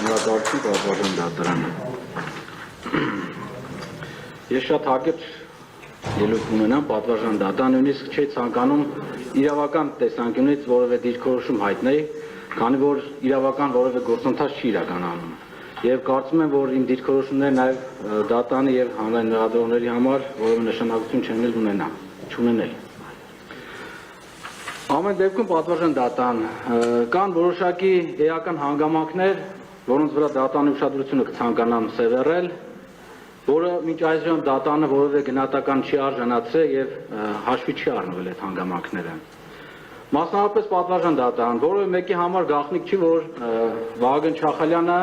Շնորհակալություն պատվարժան դատարանը։ Ես շատ հակիրճ ելույթ ունենամ պատվարժան դատարան, նույնիսկ չէի ցանկանում իրավական տեսանկյունից որևէ դիրքորոշում հայտնել, քանի որ իրավական որևէ գործընթաց չի իրականանում։ Եվ կարծում եմ, որ իմ դիրքորոշումները նաև դատարանի եւ հանրային լրատվողների համար որևէ նշանակություն չունենա։ Ամեն դեպքում պատվարժան դատարան կան որոշակի էական հանգամանքներ, որոնց վրա դատարանի ուշադրությունը կցանկանամ սևեռել, որը մինչ այժմ դատարանը որևէ գնահատական չի արժանացրել եւ հաշվի չի առնվել այդ հանգամանքները։ Մասնավորապես պատվարժան դատարան, որևէ մեկի համար գաղտնիք չի, որ Վահագն Չախալյանը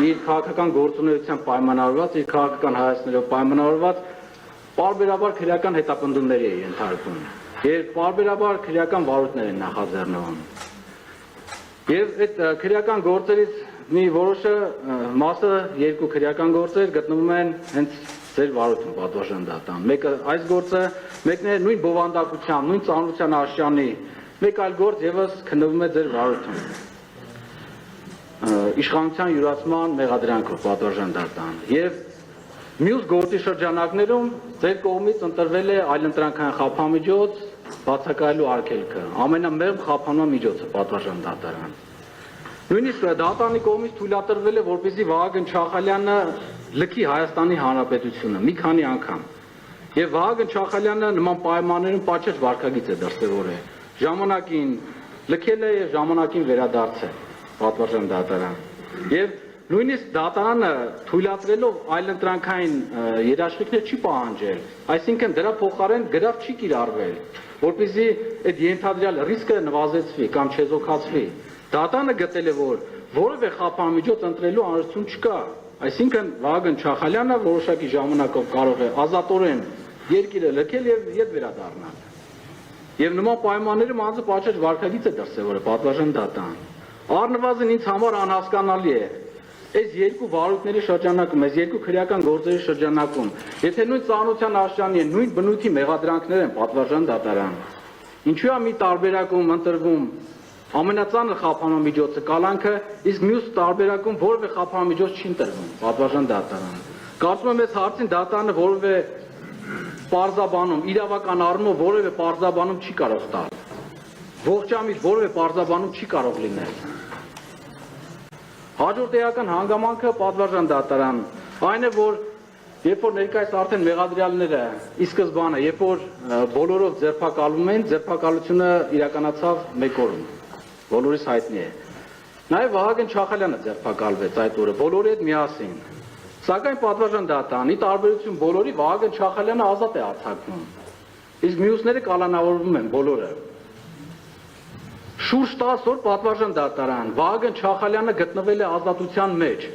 իր քաղաքական գործունեությամբ պայմանավորված, իր քաղաքական հայացքներով պայմանավորված պարբերաբար քրեական հետապնդումների է ենթարկվում։ Երբ պարբերաբար քրեական վարույթներ են նախաձեռնվում։ Եվ այդ քրեական գործերից մի որոշը մասը երկու քրեական գործեր գտնվում են հենց ձեր վարույթում պատվարժան դատարան։ Մեկը այս գործը, մեկն է նույն բովանդակության, նույն ծանրության աշյանի, մեկ այլ գործ եւս քննվում է ձեր վարույթում։ Իշխանության յուրացման մեղադրանքով պատվարժան դատարան։ Եվ մյուս գործի շրջանակներում ձեր կողմից ընտրվել է այլընտրանքային խափամիջոց բացակայելու արգելքը, ամենամեղմ խափանման միջոցը պատվարժան դատարան։ Նույնիսկ դատարանի կողմից թույլատրվել է, որպեսզի Վահագն Չախալյանը լքի Հայաստանի Հանրապետությունը մի քանի անգամ։ Եվ Վահագն Չախալյանը նման պայմաններում պատշաճ վարքագիծ է դրսևորել։ Ժամանակին լքել է եւ ժամանակին վերադարձել պատվարժան դատարան։ Եւ նույնիսկ դատարանը թույլատրելով այլընտրանքային երաշխիքներ չի պահանջել, այսինքն դրա փոխարեն գրավ չի կիրառվել, որպեսզի այդ ենթադրյալ ռիսկը նվազեցվի կամ չեզոքացվի։ Դատարանը գտել է, որ որևէ խափամիջոց ընտրելու անհրաժեշտություն չկա, այսինքն Վահագն Չախալյանը որոշակի ժամանակով կարող է ազատորեն երկիրը լքել եւ ետ վերադառնալ։ Եվ նման պայմաններում անձը պատշաճ վարքագիծ է դրսևորել պատվարժան դատարան։ Առնվազն ինձ համար անհասկանալի է այս երկու վարույթների շրջանակում, այս երկու քրեական գործերի շրջանակում, եթե նույն ծանրության աշյանի են, նույն բնույթի մեղադրանքներ են պատվարժան դատարան, ինչու է մի տարբերակում ընտրվում ամենածանր խափանման միջոցը կալանքը, իսկ մյուս տարբերակում որևէ խափանամիջոց չի ընտրվում պատվարժան դատարան։ Կարծում եմ այս հարցին դատարանը որևէ պարզաբանում, իրավական առումով որևէ պարզաբանում չի կարող տալ։ Ողջամիտ որևէ պարզաբանում չի կարող լինել։ Հաջորդ էական հանգամանքը պատվարժան դատարան այն է, որ երբ որ ներկայիս արդեն մեղադրյալները ի սկզբանե, երբ որ բոլորով ձերբակալվում են, ձերբակալությունը իրականացավ մեկ օրում, բոլորիս հայտնի է։ Նաև Վահագն Չախալյանը ձերբակալվեց այդ օրը, բոլորի հետ միասին։ Սակայն պատվարժան դատարանի տարբերություն բոլորի Վահագն Չախալյանը ազատ է արձակվում, իսկ մյուսները կալանավորվում են բոլորը։ Շուրջ 10 օր պատվարժան դատարան Վահագն Չախալյանը գտնվել է ազատության մեջ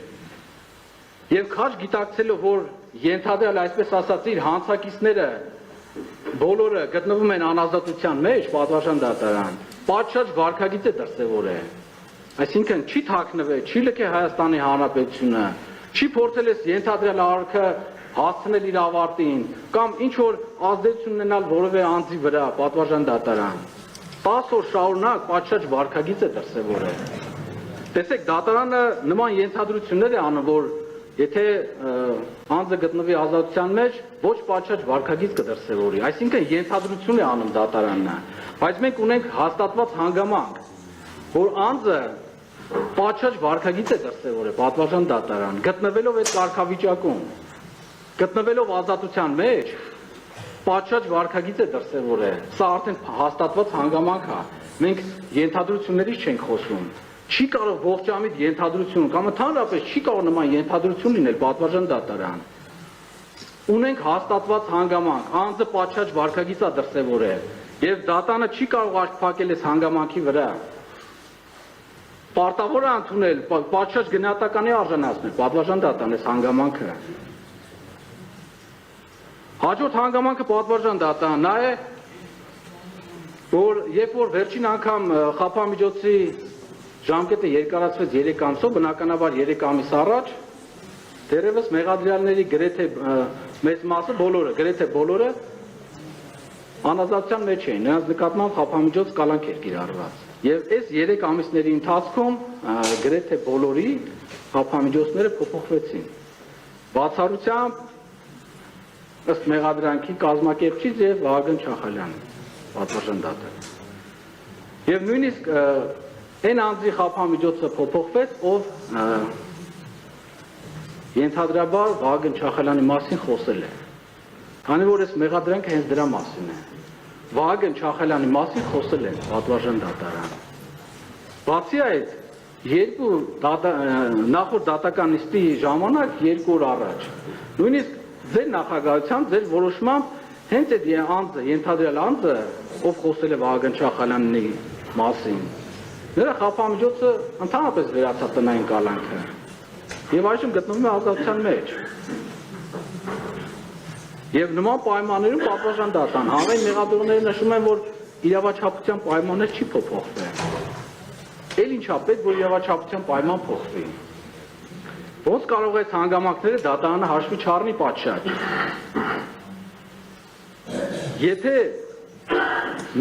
եւ քաջ գիտակցելով, որ ենթադրյալ այսպես ասած իր հանցակիցները բոլորը գտնվում են անազատության մեջ պատվարժան դատարան պատշաճ վարքագիծ է դրսևորել, այսինքն չի թաքնվել, չի լքել Հայաստանի Հանրապետությունը, չի փորձել այս ենթադրյալ արարքը հասցնել իր ավարտին կամ ինչ որ ազդեցություն ունենալ որևէ անձի վրա պատվարժան դատարան 10 օր շարունակ պատշաճ վարքագիծ է դրսևորել։ Տեսեք, դատարանը նման ենթադրություններ է անում, որ եթե անձը գտնվի ազատության մեջ, ոչ պատշաճ վարքագիծ կդրսևորի, այսինքն ենթադրություն է անում դատարանը, բայց մենք ունենք հաստատված հանգամանք, որ անձը պատշաճ վարքագիծ է դրսևորել պատվարժան դատարան, գտնվելով այդ կարգավիճակում, գտնվելով ազատության մեջ, պատշաճ վարքագիծ է դրսևորել, սա արդեն հաստատված հանգամանք է, մենք ենթադրություններից չենք խոսում, չի կարող ողջամիտ ենթադրություն կամ ընդհանրապես չի կարող նման ենթադրություն լինել պատվարժան դատարան։ Ունենք հաստատված հանգամանք, անձը պատշաճ վարքագիծ է դրսևորել եւ դատարանը չի կարող աչք փակել այս հանգամանքի վրա։ Պարտավոր է ընդունել, պատշաճ գնահատականի արժանացնել պատվարժան դատարան այս հանգամանքը։ Հաջորդ հանգամանքը պատվարժան դատարան նա է, որ երբ որ վերջին անգամ խափամիջոցի ժամկետը երկարացվեց 3 ամսով, բնականաբար 3 ամիս առաջ, դեռևս մեղադրյալների գրեթե մեծ մասը, բոլորը, գրեթե բոլորը անազատության մեջ էին, նրանց նկատմամբ խափամիջոց կալանք էր կիրառված։ Եվ այս 3 ամիսների ընթացքում գրեթե բոլորի խափամիջոցները փոփոխվեցին։ Բացառությամբ ըստ մեղադրանքի կազմակերպչից եւ Վահագն Չախալյանի պատվարժան դատը։ Եվ նույնիսկ այն անձի խափամիջոցը փոփոխվեց, ով ենթադրաբար Վահագն Չախալյանի մասին խոսել է։ Քանի որ այս մեղադրանքը հենց դրա մասին է։ Վահագն Չախալյանի մասին խոսել են պատվարժան դատարան։ Բացի այդ, նախորդ դատական նիստի ժամանակ 2 օր առաջ, նույնիսկ ձեր նախագահությամբ, ձեր որոշմամբ հենց այդ անձը, ենթադրյալ անձը, ով խոսել է Վահագն Չախալյանի մասին, նրա խափամիջոցը ընդհանրապես վերացավ տնային կալանքը եւ այժմ գտնվում է ազատության մեջ։ Եվ նման պայմաններում պատվարժան դատան հանրային մեղադրողները նշում են, որ իրավաչափության պայմաններ չի փոփոխվել։ Էլ ինչա պետք, որ իրավաչափության պայման փոխվի։ Ոնց կարող է հանգամանքները դատարանը հաշվի չառնի պատշաճ։ Եթե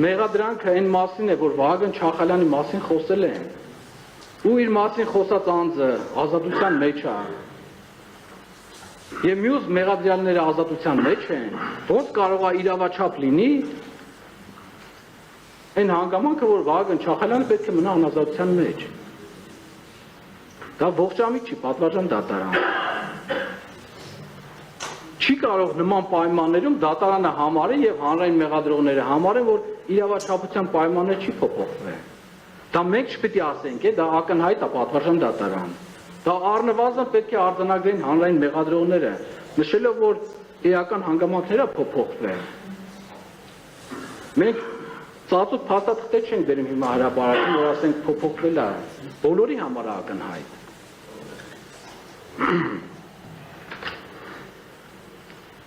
մեղադրանքը այն մասին է, որ Վահագն Չախալյանի մասին խոսել են, ու իր մասին խոսած անձը ազատության մեջ է, եւ մյուս մեղադրյալները ազատության մեջ են, ոնց կարող է իրավաչափ լինի այն հանգամանքը, որ Վահագն Չախալյանը պետք է մնա անազատության մեջ։ Դա ողջամիտ չի, պատվարժան դատարան։ Չի կարող նման պայմաններում դատարանը համարի եւ հանրային մեղադրողները համարեն, որ իրավաչափության պայմաններ չի փոփոխվել։ Դա մենք չպետք է ասենք, դա ակնհայտ է պատվարժան դատարան։ Դա առնվազն պետք է արձանագրեն հանրային մեղադրողները, նշելով, որ էական հանգամանքները փոփոխվել։ Մենք ծածուկ փաստաթղթեր չենք բերում հիմա հրապարակում, որ ասենք փոփոխվել է, բոլորի համար է ակնհայտ։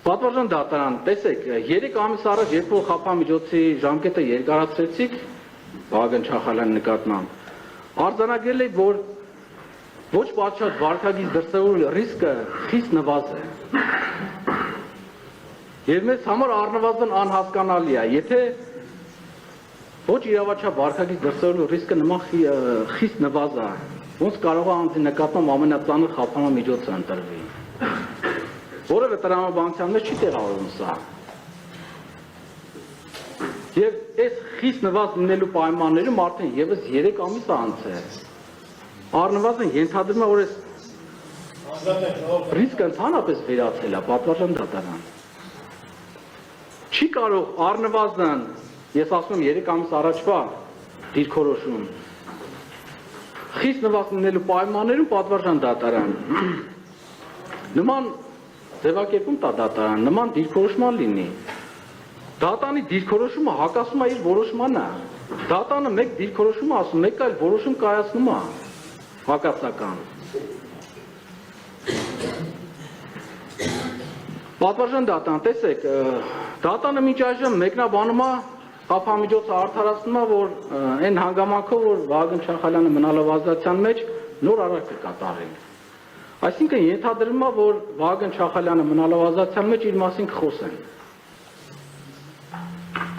Պատվարժան դատարան, տեսեք, 3 ամիս առաջ, երբ որ խափամիջոցի ժամկետը երկարացրեցիք Վահագն Չախալյանի նկատմամբ, արձանագրել եք, որ ոչ պատշաճ վարքագիծ դրսևորելու ռիսկը խիստ նվազ է։ Եվ մեզ համար առնվազն անհասկանալի է, եթե ոչ իրավաչափ վարքագիծ դրսևորելու ռիսկը նման խիստ նվազ է, ոնց կարող է անձի նկատմամբ ամենածանր խափամիջոցը ընտրվի։ Որևէ տրամաբանության մեջ չի տեղավորվում սա։ Եվ այս խիստ նվազ լինելու պայմաններում արդեն եւս 3 ամիս է անցել։ Առնվազն ենթադրում է, որ այս ռիսկը ընդհանրապես վերացել է պատվարժան դատարան։ Չի կարող առնվազն, ես ասում եմ 3 ամիս առաջվա դիրքորոշում, խիստ նվազ լինելու պայմաններում պատվարժան դատարան նման ձևակերպում տա դատարան, նման դիրքորոշման լինի։ Դատանի դիրքորոշումը հակասում է իր որոշմանը։ Դատանը մեկ դիրքորոշում է ասում, մեկ այլ որոշում կայացնում է հակասական։ Պատվարժան դատան, տեսեք, դատանը մինչ այժմ մեկնաբանում է խափամիջոցը արդարացնում է, որ այն հանգամանքով, որ Վահագն Չախալյանը մնալով ազատության մեջ նոր արարք կկատարի։ Այսինքն ենթադրվում է, որ Վահագն Չախալյանը մնալով ազատության մեջ իր մասին կխոսեն։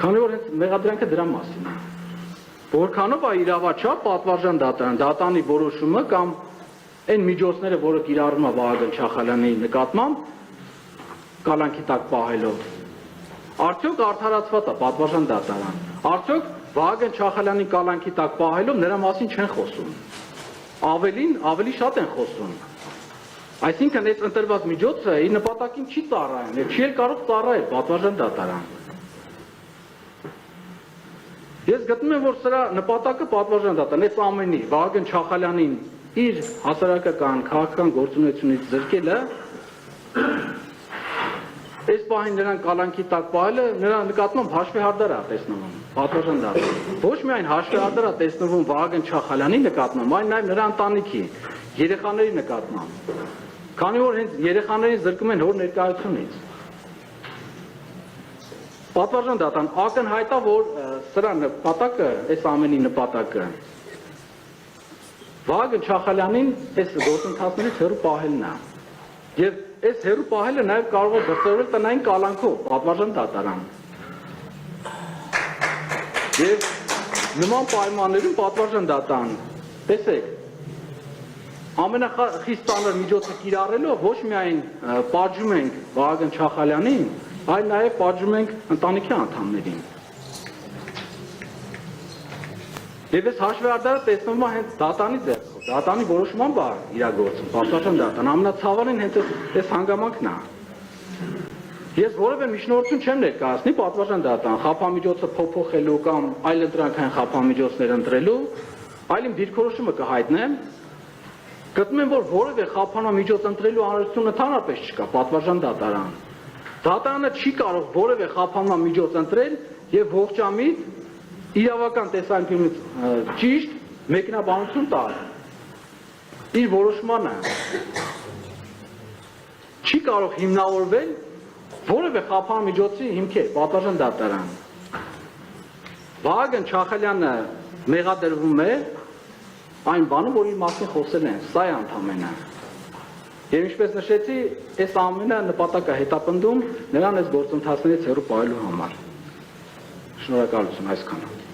Քանի որ հենց մեղադրանքը դրա մասին է։ Որքանով է իրավաչափ պատվարժան դատարան, դատանի որոշումը կամ այն միջոցները, որը կիրառվում է Վահագն Չախալյանի նկատմամբ կալանքի տակ պահելով։ Արդյոք արդարացված է պատվարժան դատարան։ Արդյոք Վահագն Չախալյանի կալանքի տակ պահելով նրա մասին չեն խոսում։ Ավելի շատ են խոսում։ Այսինքն այս ընտրված միջոցը իր նպատակին չի ծառայում, եւ չի էլ կարող ծառայել պատվարժան դատարան։ Ես գտնում եմ, որ սրա նպատակը պատվարժան դատարան, այս ամենի Վահագն Չախալյանին իր հասարակական, քաղաքական գործունեությունից զրկելը, այս պահին նրան կալանքի տակ պահելը նրա նկատմամբ հաշվեհարդար է տեսնվում պատվարժան դատարան։ Ոչ միայն հաշվեհարդար է տեսնվում Վահագն Չախալյանի նկատմամբ, այլ նաև նրա ընտանիքի, երեխաների նկատմամբ։ Քանի որ հենց երեխաներին զրկում են հոր ներկայությունից։ Պատվարժան դատարան ակնհայտ է, որ սրա նպատակը, այս ամենի նպատակը Վահագն Չախալյանին այս գործընթացներից հեռու պահելն է։ Եվ այս հեռու պահելը նաև կարող է դրսևորվել տնային կալանքով, պատվարժան դատարան։ Եվ նման պայմաններում պատվարժան դատարան, տեսեք, ամենախիստ ծանր միջոցը կիրառելով ոչ միայն պատժում ենք Վահագն Չախալյանին, այլ նաև պատժում ենք ընտանիքի անդամներին։ Եվ այս հաշվեհարդարը տեսնում է հենց դատանի ձեռքով, դատանի որոշմամբ է իրագործում, պատվաստան դատան, ամենացավալին հենց այս հանգամանքն է։ Ես որևէ միջնորդություն չեմ ներկայացնի պատվաստան դատան, խափամիջոցը փոփոխելու կամ այլ ընտրանքային խափամիջոցներ ընտրելու, այլ իմ դիրքորոշումը կհայտնեմ, գտնում եմ, որ որևէ խափանամիջոց ընտրելու անհրաժեշտություն ընդհանրապես չկա, պատվաստան դատարան։ Դատարանը չի կարող որևէ խափանամիջոց ընտրել եւ ողջամիտ իրավական տեսանկյունից ճիշտ մեկնաբանություն տալ իր որոշմանը չի կարող հիմնավորվել որևէ խափանամիջոցի հիմքեր, պատվաստան դատարան։ Վահագն Չախալյանը մեղադրվում է այն բանը, որ իր մասին խոսել են, սա է ընդամենը։ Եվ ինչպես նշեցի, այս ամենը նպատակ է հետապնդում նրան այս գործընթացներից հեռու պահելու համար։ Շնորհակալություն այսքանը։